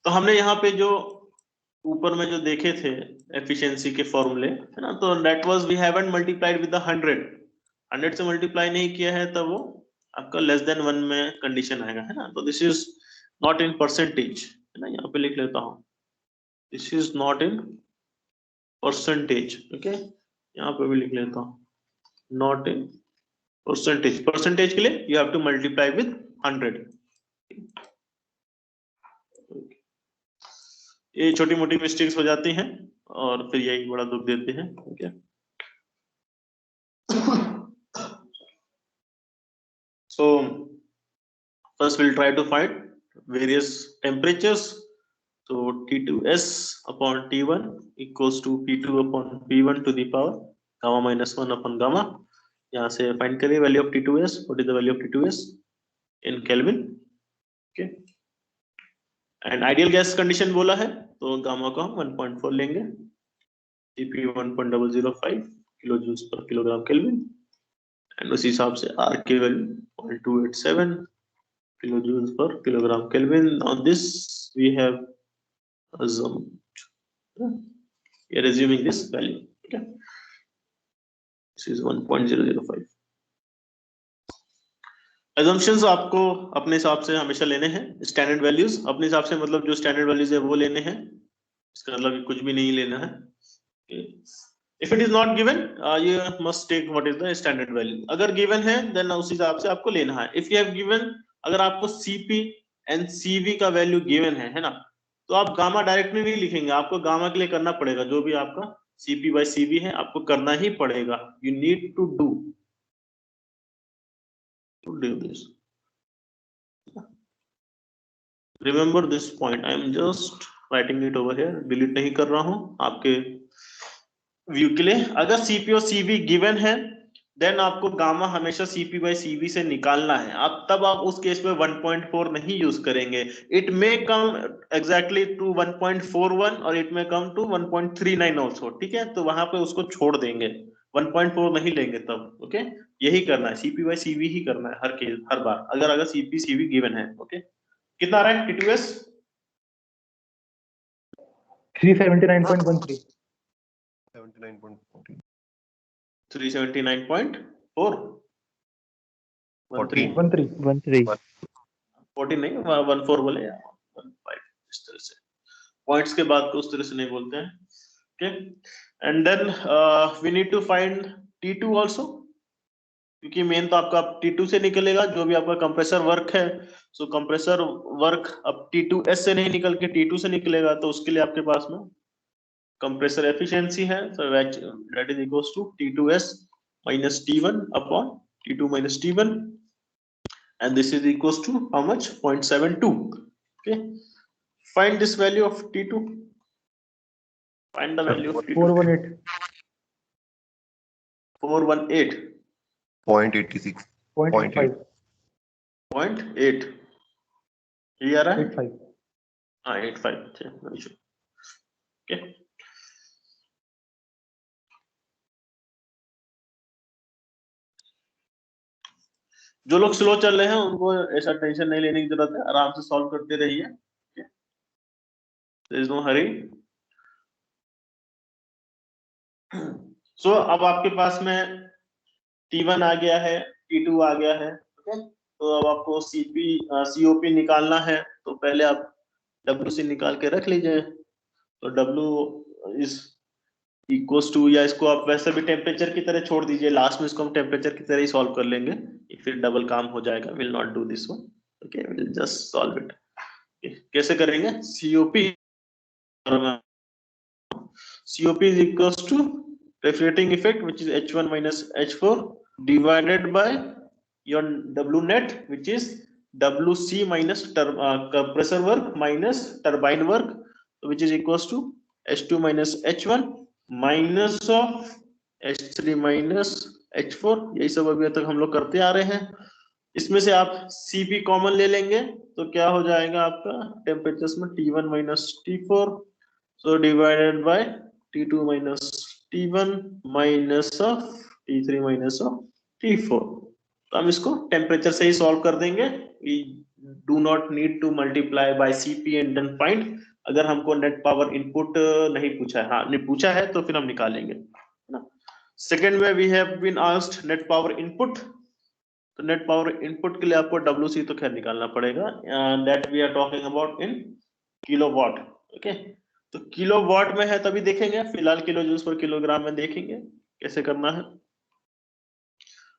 तो हमने यहाँ पे जो ऊपर में जो देखे थे एफिशिएंसी के फॉर्मूले, है ना, तो that was we haven't multiplied with the 100 से मल्टीप्लाई नहीं किया है, तब वो आपका लेस देन 1 में कंडीशन आएगा, है ना। तो this is not in percentage, है ना, यहाँ पे लिख लेता हूँ, this is not in percentage, okay, यहाँ पे भी लिख लेता हूँ, नॉट इन परसेंटेज। परसेंटेज के लिए you have to multiply with 100। ये छोटी मोटी मिस्टेक्स हो जाती हैं और फिर यही बड़ा दुख देते हैं, okay. So first we'll try to find various temperatures. So T2s upon T1 equals to P2 upon P1 to the power gamma minus 1 upon gamma. यहाँ से find करिए value of T2s. What is the value of T2s in Kelvin? Okay. And ideal gas condition बोला है तो gamma को हम 1.4 लेंगे, Cp 1.005 kilo joules per kilogram kelvin, and उसी हिसाब से R की value 0.287 kilo joules per kilogram kelvin. On this we have assumed, we are assuming this value, okay, this is 1.005। assumptions आपको अपने हिसाब से हमेशा लेने हैं, स्टैंडर्ड वैल्यूज अपने हिसाब से, मतलब जो स्टैंडर्ड वैल्यूज है वो लेने हैं, इसका मतलब कुछ भी नहीं लेना है। If it is not given, you must take what is the standard value. अगर given है then उस हिसाब से आपको लेना है। If you have given, अगर आपको Cp and Cv का वैल्यू given है ना, तो आप गामा डायरेक्टली नहीं लिखेंगे, आपको गामा के लिए करना पड़ेगा, जो भी आपका Cp by Cv है आपको करना ही पड़ेगा। You need to do this. Remember this point. I am just writing it over here. Delete नहीं कर रहा हूँ आपके व्यू के लिए। अगर Cp और Cv गिवन है देन आपको गामा हमेशा Cp by Cv से निकालना है। आप तब आप उस केस में 1.4 नहीं यूज करेंगे। It may come exactly to 1.41 और it may come to 1.39 also, ठीक है, तो वहां पे उसको छोड़ देंगे, 1.4 नहीं लेंगे तब, ओके। यही करना है, Cp by Cv ही करना है हर केस, हर बार अगर Cp Cv गिवन है, ओके। कितना आ रहा है T2s? 379.13। 79.40 379.4 14 13 13 14 नहीं, 14 बोले या 15, इस तरह से पॉइंट्स के बाद को उस तरह से नहीं बोलते हैं, okay. And then we need to find T2 also, क्योंकि मेन तो आपका T2 से निकलेगा जो भी आपका कंप्रेसर वर्क है। सो कंप्रेसर वर्क अब T2s से नहीं निकल के T2 से निकलेगा, तो उसके लिए आपके पास में कंप्रेसर एफिशिएंसी है, so that is equals to T2s minus T1 upon T2 minus T1, and this is equals to how much? 0.72, okay. Find this value of T2, find the value of T2. 418 418 0.86 0.85 0.8 ये आ रहा है, 85 हाँ 85, okay। जो लोग slow चल रहे हैं उनको ऐसा टेंशन नहीं लेने की जरूरत है, आराम से सॉल्व करते रहिए, देयर इज नो हरी। सो अब आपके पास में T1 आ गया है, T2 आ गया है, ओके। तो अब आपको COP निकालना है, तो पहले आप WC निकाल के रख लीजिए। तो W इज इक्वल्स टू, या इसको आप वैसे भी टेम्परेचर की तरह छोड़ दीजिए, लास्ट में इसको हम टेम्परेचर की तरह ही सॉल्व कर लेंगे, फिर डबल काम हो जाएगा। Will not do this one, okay, will just solve it. कैसे करेंगे? COP is equals to refracting effect, which is H1 minus H4 divided by your W net, which is WC minus compressor work minus turbine work, which is equals to H2 minus H1 minus of H3 minus H4। यही सब अभी तक हम लोग करते आ रहे हैं। इसमें से आप CP कॉमन ले लेंगे तो क्या हो जाएगा आपका टेम्परेचर में T1 minus T4, so divided by T2 minus T1 minus of T3 minus of T4। तो हम इसको टेम्परेचर से ही सॉल्व कर देंगे। We do not need to multiply by CP and then find। अगर हमको नेट पावर इनपुट नहीं पूछा है, हाँ नहीं पूछा है तो फिर हम निकालेंगे, है ना। सेकेंड में we have been asked net power input. तो नेट पावर इनपुट के लिए आपको WC तो खैर निकालना पड़ेगा, that we are talking about in kilowatt, okay. तो किलोवाट में है तभी देखेंगे, फिलहाल किलो जूल पर किलोग्राम में देखेंगे कैसे करना है।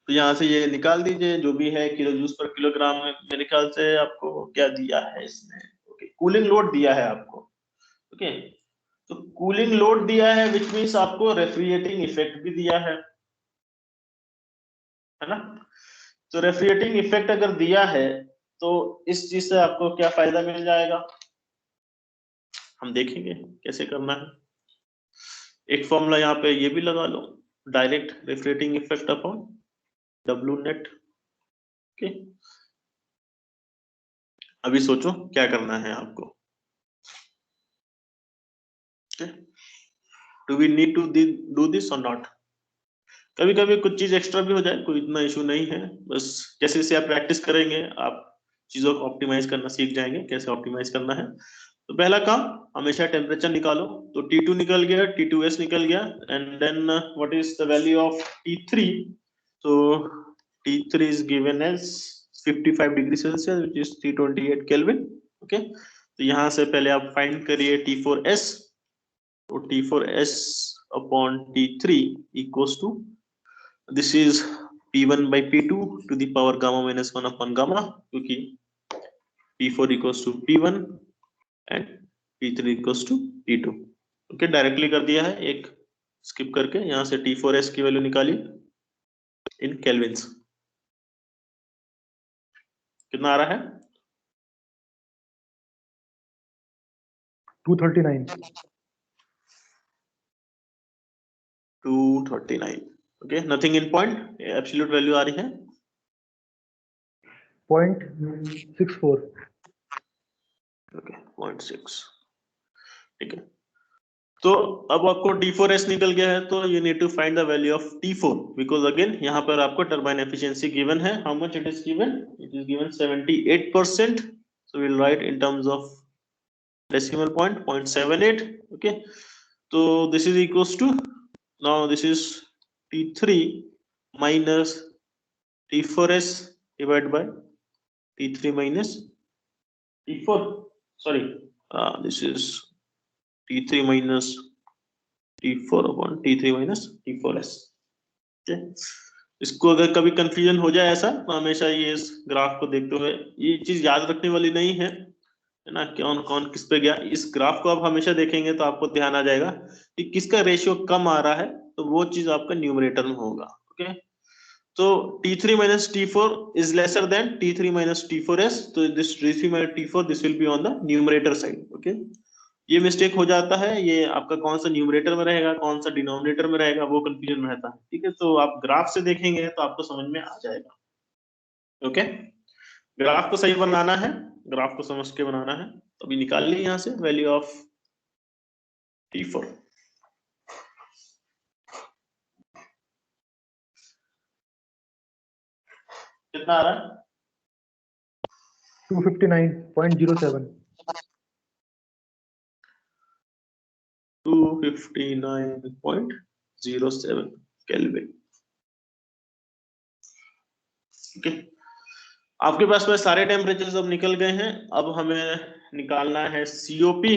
तो यहाँ से ये निकाल दीजिए जो भी है किलो जूल पर किलोग्राम में। मेरे ख्याल से आपको क्या दिया है इसमें, ओके, कूलिंग लोड दिया है आपको, ओके। तो कूलिंग लोड दिया है विच मीन्स आपको रेफ्रिजरेटिंग इफेक्ट भी दिया है ना। तो रेफ्रिजरेटिंग इफेक्ट अगर दिया है तो इस चीज से आपको क्या फायदा मिल जाएगा, हम देखेंगे कैसे करना है। एक फॉर्मूला यहाँ पे ये भी लगा लो, direct refrigerating effect upon W net, okay. अभी सोचो क्या करना है आपको, do we need to do this और नॉट। कभी कभी कुछ चीज एक्स्ट्रा भी हो जाए, कोई इतना इशू नहीं है, बस जैसे जैसे आप प्रैक्टिस करेंगे आप चीजों को ऑप्टिमाइज करना सीख जाएंगे, कैसे ऑप्टिमाइज करना है। तो पहला काम हमेशा टेम्परेचर निकालो। तो T2 निकल गया, T2s निकल गया, and then what is the value of T3। तो T3 is given as 55 degree Celsius which is 328 kelvin, okay. तो यहाँ से पहले आप फाइंड करिए T4s। तो T4s upon T3 equals to, this is P1 by P2 to the power gamma minus 1 upon gamma, क्योंकि P4 equals to P1 and P3 equals to P2, okay. Directly कर दिया है, एक स्किप करके यहाँ से T4s की वैल्यू निकाली इन केल्विन्स। कितना आ रहा है? 239। 239, okay. Nothing in point, absolute value आ रही है 0.64। ओके, 0.6, ठीक है। तो अब आपको T4s निकल गया है, तो you need to find the value of T4 because again यहाँ पर आपको टर्बाइन एफिशिएंसी गिवन है। How much it is given? It is given 78%, so we'll write in terms of decimal point 0.78, okay। तो this is equals to, now this is T3 minus T4s divided by T3 minus T4, sorry, this is T3 minus T4 upon T3 minus T4s, okay। इसको अगर कभी confusion हो जाए ऐसा, तो हमेशा ये इस ग्राफ को देखते हुए, ये चीज याद रखने वाली नहीं है ना, कौन कौन किस पे गया। इस ग्राफ को आप हमेशा देखेंगे तो आपको ध्यान आ जाएगा कि किसका रेशियो कम आ रहा है, तो वो चीज आपका न्यूमरेटर में होगा, ओके। तो T3 minus T4 is lesser than T3 minus T4s, तो this T3 minus T4 this will be on the numerator side, okay। ये मिस्टेक हो जाता है, ये आपका कौन सा न्यूमरेटर में रहेगा कौन सा डिनोमिनेटर में रहेगा वो कंफ्यूजन में रहता है, ठीक है। तो आप ग्राफ से देखेंगे तो आपको समझ में आ जाएगा, ओके। ग्राफ को सही बनाना है, ग्राफ को समझ के बनाना है। तो अभी निकाल ली यहाँ से वैल्यू ऑफ T4। कितना आ रहा है? 259.07. 259.07 केल्विन। ओके, आपके पास में सारे टेम्परेचर अब निकल गए हैं। अब हमें निकालना है सीओपी।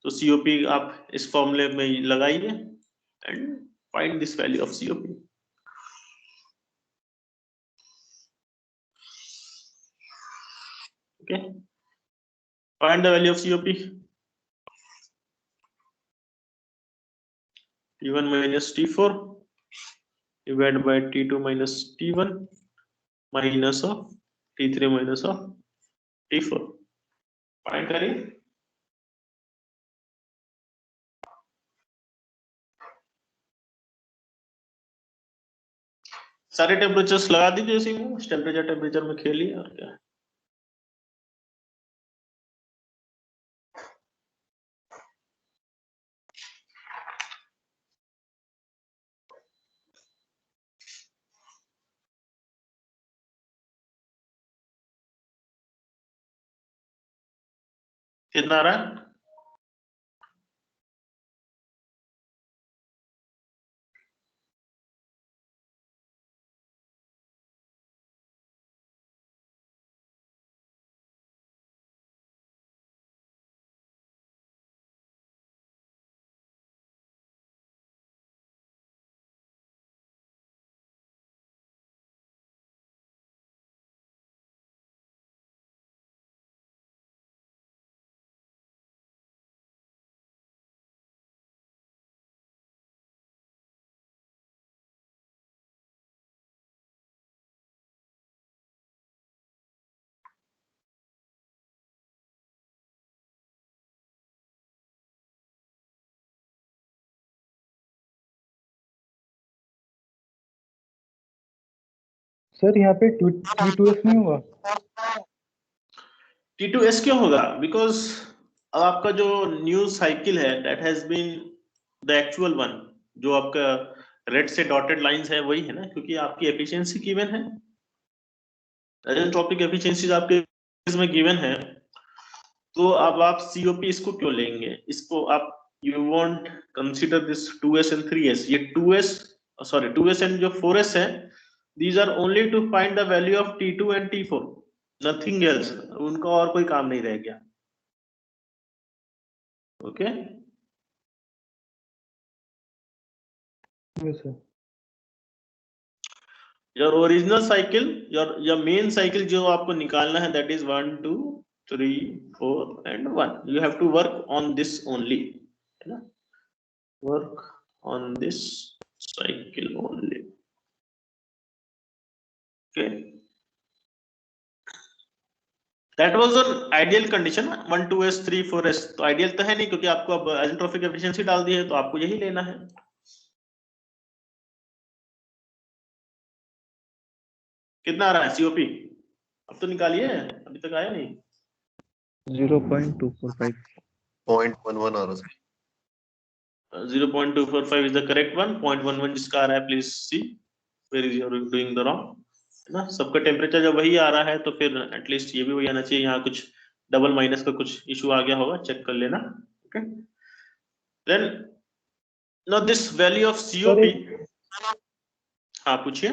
तो सीओपी आप इस फॉर्मूले में लगाइए and find this value of COP. Okay, find the value of COP. T1 minus T4 divided by T2 minus T1 minus of T3 minus of T4। Find करिए। सारे टेम्परेचर्स लगा दीजिए इसी में, टेम्परेचर में खेलिए और क्या है। कितना आ रहा है? सर यहाँ पे T2S नहीं होगा? T2S क्यों होगा? बिकॉज अब आपका जो न्यू साइकिल है that has been the actual one, जो आपका रेड से डॉटेड लाइंस है वही है ना, क्योंकि आपकी एफिशिएंसी गिवन है, एजेंट्रोपिक एफिशिएंसीज आपके इसमें गिवन है। तो अब आप सीओपी इसको क्यों लेंगे? इसको आप you want consider this 2s and 3s। ये 2s एंड जो 4s है, these are only to find the value of T2 and T4, nothing else। उनका और कोई काम नहीं रह गया। Okay, yes sir. Your original cycle, your main cycle जो आपको निकालना है that is 1 2 3 4 and 1। You have to work on this only, है ना, work on this cycle only. Okay, that was an ideal condition. 1 2s 3 4s तो ideal तो है नहीं, क्योंकि आपको अब आइसेंट्रोपिक एफिशिएंसी डाल दी है, तो आपको यही लेना है। कितना आ रहा है सीओपी? अब तो निकालिए, अभी तक आया नहीं। 0.245. 0.11 आ रहा है। 0.245 is the correct one। 0.11 जिसका आ रहा है please see where is your doing the wrong, है ना। सबका टेम्परेचर जब वही आ रहा है तो फिर एटलीस्ट ये भी वही आना चाहिए। यहाँ कुछ डबल माइनस का कुछ इशू आ गया होगा, चेक कर लेना। Okay, then now this value of COP. हाँ पूछिए।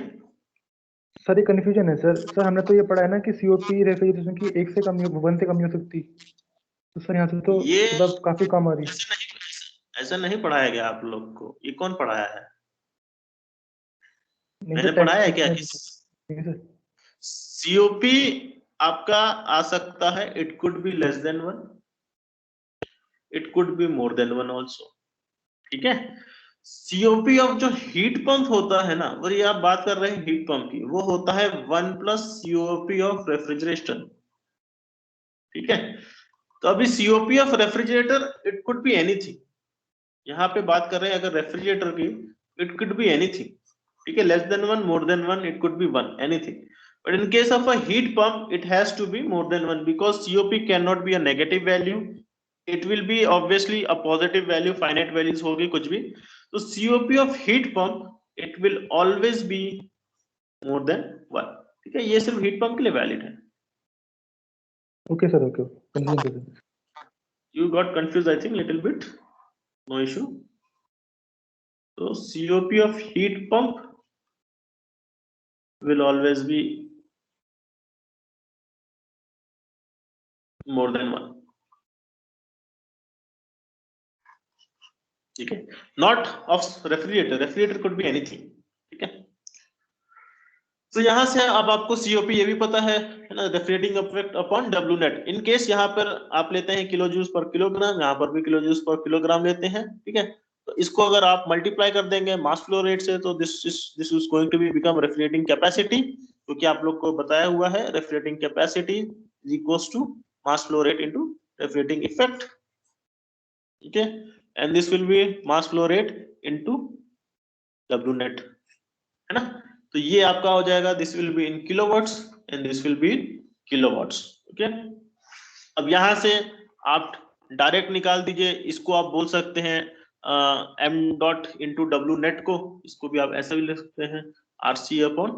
सर ये कंफ्यूजन है सर हमने तो ये पढ़ा है ना कि सीओपी रेफ्रिजरेशन की 1 से कम 1 से कम नहीं हो सकती, तो सर यहाँ से तो ये मतलब काफी कम आ रही है। ऐसा नहीं पढ़ाया गया आप लोग को, ये कौन पढ़ाया है? नहीं मैंने सर, पढ़ाया है टेक्स्ट क्या? में नहीं सर। सीओपी आपका आ सकता है, it could be less than 1, it could be more than 1 also, ठीक है। सीओपी ऑफ जो हीट पंप होता है ना, वो ये आप बात कर रहे हैं हीट पंप की, वो होता है 1 प्लस सीओपी ऑफ रेफ्रिजरेशन, ठीक है। तो अभी COP of refrigerator it could be anything, यहाँ पे बात कर रहे हैं अगर रेफ्रिजरेटर की, इट कुड बी एनीथिंग, ठीक है। Less than 1, more than 1, it could be 1, anything. But in case of a heat pump, it has to be more than 1 because COP cannot be a negative value. It will be obviously a positive value, finite values होगी कुछ भी। तो COP of heat pump, it will always be more than 1, ठीक है, ये सिर्फ heat pump के लिए वैलिड है। ओके सर, ओके, कंफ्यूजन थी। You got confused, I think, little bit. No issue. So COP of heat pump will always be more than 1. ठीक है, not of refrigerator. Refrigerator could be anything. ठीक है, तो यहाँ से अब आपको COP ये भी पता है ना, refrigerating effect upon W net. In case यहाँ पर आप लेते हैं किलो जूस पर किलोग्राम, यहाँ पर भी किलो जूस पर किलोग्राम लेते हैं। ठीक है, तो इसको अगर आप मल्टीप्लाई कर देंगे मास फ्लो रेट से, तो this is going to be become refrigerating capacity, क्योंकि आप लोग को बताया हुआ है refrigerating capacity is equals to mass flow rate into refrigerating effect. ठीक है, and this will be mass flow rate into W net, है ना। तो ये आपका हो जाएगा, this will be in kilowatts and this will be kilowatts. Okay, अब यहां से आप डायरेक्ट निकाल दीजिए, इसको आप बोल सकते हैं m dot into W net को, इसको भी आप ऐसे भी लिख सकते हैं RC अपॉन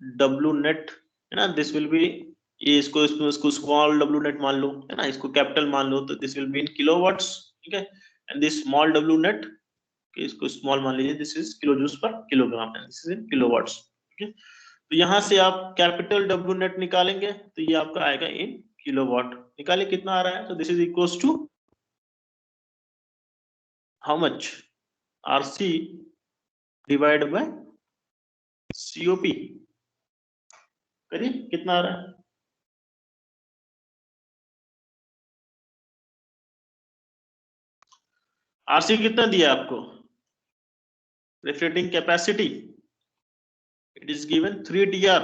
डब्ल्यू नेट, है ना। दिस विल बी, ये इसको स्मॉल डब्ल्यू नेट मान लो, है ना, इसको कैपिटल मान लो, तो this will be in kilowatts. ठीक है, and this small W net, इसको स्मॉल मान लीजिए, दिस इज किलो जूस per kilogram and this is in kilowatts. Okay, तो यहां से आप कैपिटल डब्ल्यू नेट निकालेंगे तो ये आपका आएगा इन किलोवाट। निकालिए कितना आ रहा है, तो this is equals to how much, RC divide by COP। करिए कितना आ रहा है, RC कितना दिया आपको, refrigerating capacity, it is given 3 DR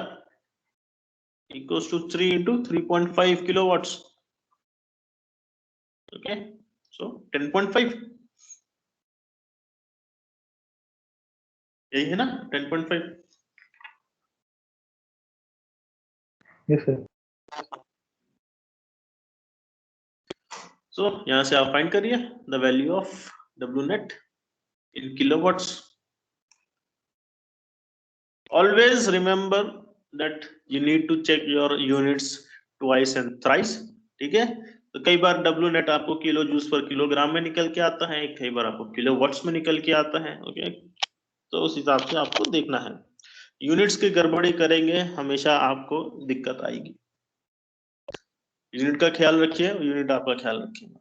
equals to 3 into 3.5 kilowatts. Okay, so 10.5, यही है ना 10.5। Yes sir. सो यहाँ से आप फाइंड करिए the value of W net in kilowatts. Always remember that you need to check your units twice and thrice. ठीक है, तो कई बार डब्ल्यू नेट आपको किलो जूस पर किलोग्राम में निकल के आता है, कई बार आपको किलोवाट्स में निकल के आता है। ओके, तो उस हिसाब से आपको देखना है, यूनिट्स की गड़बड़ी करेंगे हमेशा आपको दिक्कत आएगी। यूनिट का ख्याल रखिए, यूनिट आपका ख्याल रखिएगा।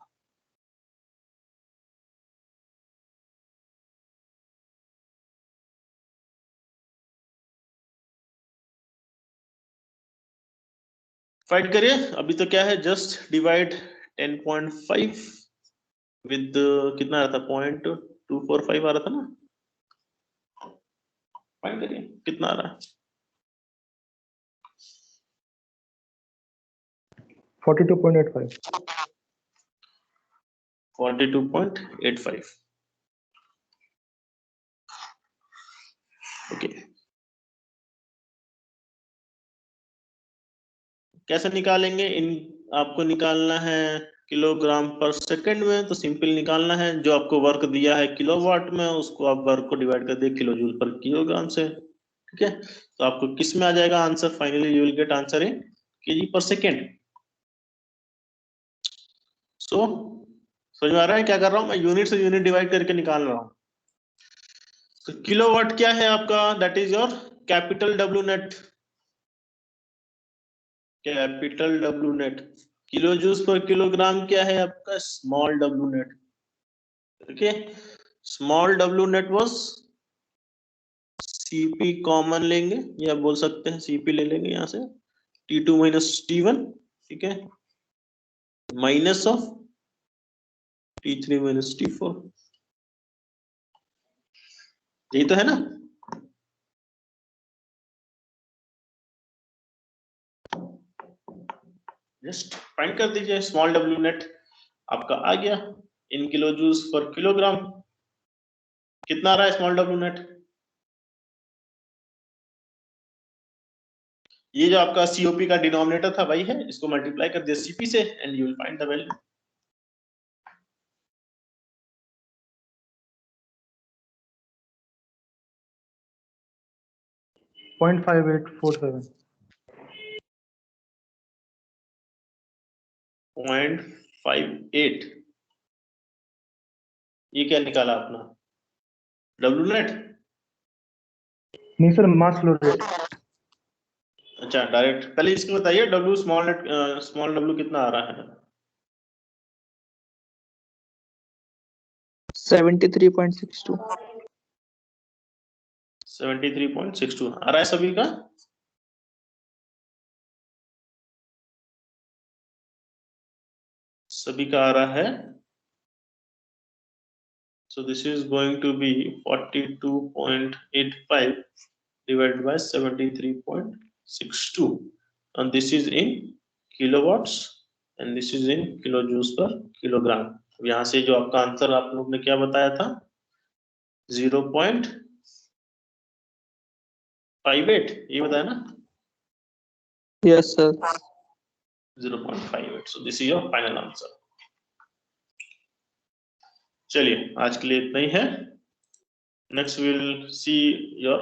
फाइंड करिए, अभी तो क्या है, जस्ट डिवाइड 10.5 विद कितना आ रहा था, 0.245 आ रहा था ना। फाइंड करिए कितना आ रहा है, 42.85। 42.85। ओके, कैसे निकालेंगे इन, आपको निकालना है किलोग्राम पर सेकंड में, तो सिंपल निकालना है, जो आपको वर्क दिया है किलोवाट में उसको आप वर्क को डिवाइड कर दिए किलो जूल पर किलोग्राम से। ठीक है, तो आपको किस में आ जाएगा answer, finally you will get answer in KG पर सेकंड। सो समझ में आ रहा है क्या कर रहा हूं मैं, यूनिट से यूनिट डिवाइड करके निकाल रहा हूं। तो किलोवाट क्या है आपका, that is your capital W net, capital W net. Kilo जूस पर किलोग्राम क्या है आपका, small W net. Okay, small W net was CP, common लेंगे या बोल सकते हैं CP ले लेंगे यहाँ से, T2 माइनस T1। ठीक है, minus of T3 minus T4, यही तो है ना। जस्ट फाइंड कर दीजिए, स्मॉल डब्ल्यू नेट आपका आ गया इन किलो जूस पर किलोग्राम। कितना आ रहा है स्मॉल डब्ल्यू नेट, ये जो आपका COP का डिनोमिनेटर था वही है, इसको मल्टीप्लाई कर दिया CP से and you will find the value. .5847। 0.58, ये क्या निकाला अपना डब्ल्यू नेट? नहीं सर, मास फ्लो रेट। अच्छा डायरेक्ट, पहले इसको बताइए W small net, small W कितना आ रहा है? 73.62। 73.62 आ रहा है सभी का? सभी का आ रहा है। So this is going to be 42.85 divided by 73.62, and this is in kilowatts and this is in kilojoules per kilogram। यहाँ से जो आपका आंसर आप लोग ने क्या बताया था, 0.58 ये बताया ना? Yes sir. 0.58, so this is your final answer। चलिए आज के लिए इतना ही है। Next will see your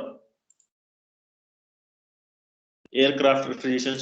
aircraft refrigeration